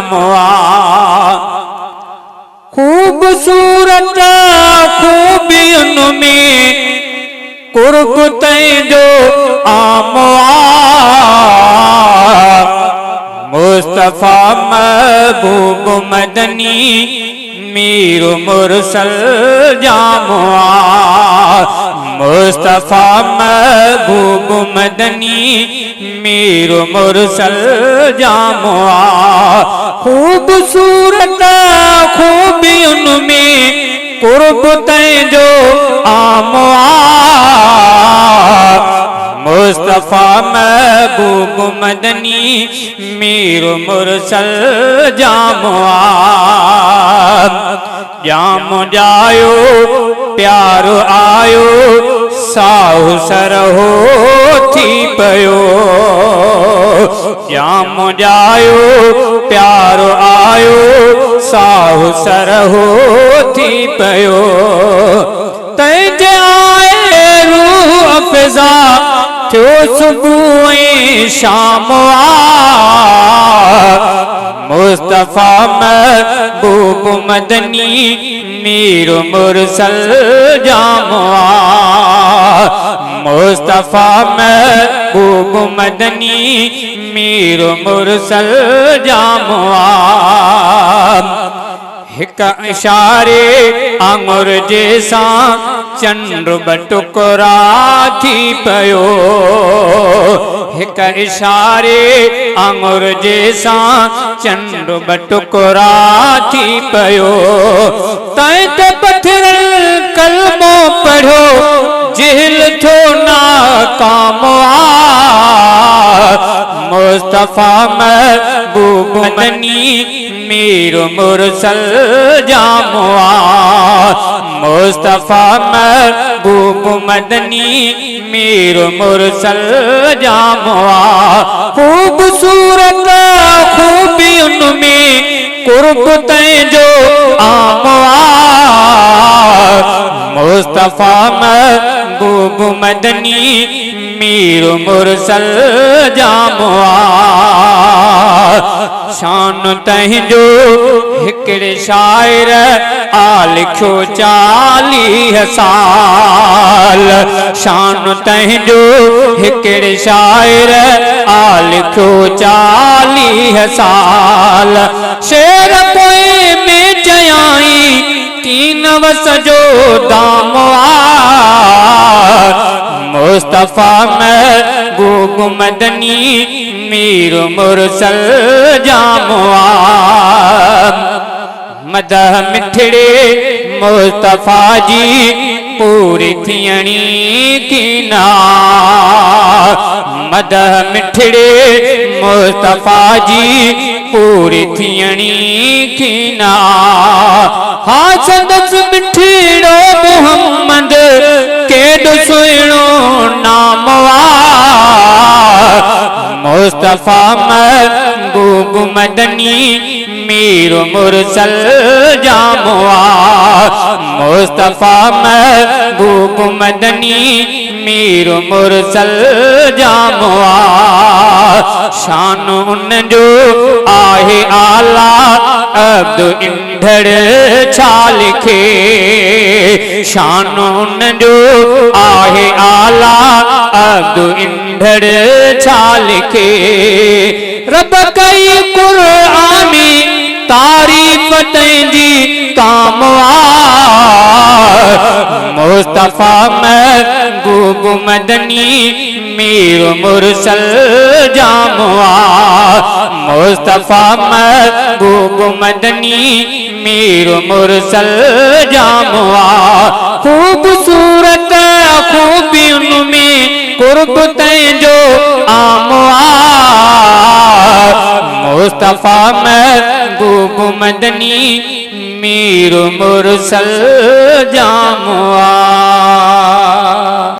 जामुआ। खूबसूरत खूबियुन में कुर्ब तैजो आमुआ। मुस्तफा महबूब मदनी मीर मुरसल जामुआ। मुस्तफा महबूब मदनी मीर मुरसल जामुआ। खूबसूरत खूबियुन में कुर्ब तैजो आमुआ। मुस्तफा महबूब मदनी मीर मुरसल जामुआ। जाम जायो प्यारो आयो साहु सरहो थी पयो। जाम जायो प्यारो आयो साहु सरहो थी पयो। तंहिंजे आए रूह अफ़ज़ा थियो सुबुह ऐं शाम आ। मुस्तफा महबूब मदनी मीर मुरसल जामुआ। मुस्तफा महबूब मदनी मीर मुरसल जामुआ। हिक इशारे आंगुर जैसा चंद्र बटुकरा थी पयो। हिक इशारे आंगुर जैसा चंद्र बटुकरा थी पयो। तैं ते पत्थर कलमो पढ़ो जिहल थो नाकाम आ। मुस्तफा महबूब मदनी मीर मुरसल जामुआ। मुस्तफा महबूब मदनी मीर मुरसल जामुआ। खूबसूरत खूबियुन में कुर्ब तैजो आमुआ। मुस्तफा महबूब मदनी मीर मुरसल जामुआ। शान तंहिंजो हिकिड़े शाइर लिखियो 40 साल। शान तंहिंजो हिकिड़े शाइर लिखियो 40 साल। शेर पोइ में चयाई तीन वस जो दाम आ। मुस्तफा महबूब मदनी मीर मुरसल जामुआ। मदह मिठड़े मुस्तफा जी पूरी थियणी कीना। मदह मिठड़े मुस्तफा जी पूरी थियणी कीना। हाँ संदस मिठड़ो मोहम्मद केॾो सुहिणो नाम आ। मुस्तफा महबूब मदनी मीर मुरसल जामुआ। मुस्तफा महबूब मदनी मीर मुरसल जामुआ। शान उन जो आहे आला अब्द इंढड़ छा लिखे। शान उन जो आहे आला अब्द इंढड़ छा लिखे। रब कई कुरानी तारीफ तंहिंजी काम आ। मुस्तफा महबूब मदनी मीर मुरसल जामुआ। मुस्तफा महबूब मदनी मीर मुरसल जामुआ। खूबसूरत खूबियुन में कुर्ब तंहिंजो आमुआ। मुस्तफा महबूब मदनी मीर मुरसल जामुआ।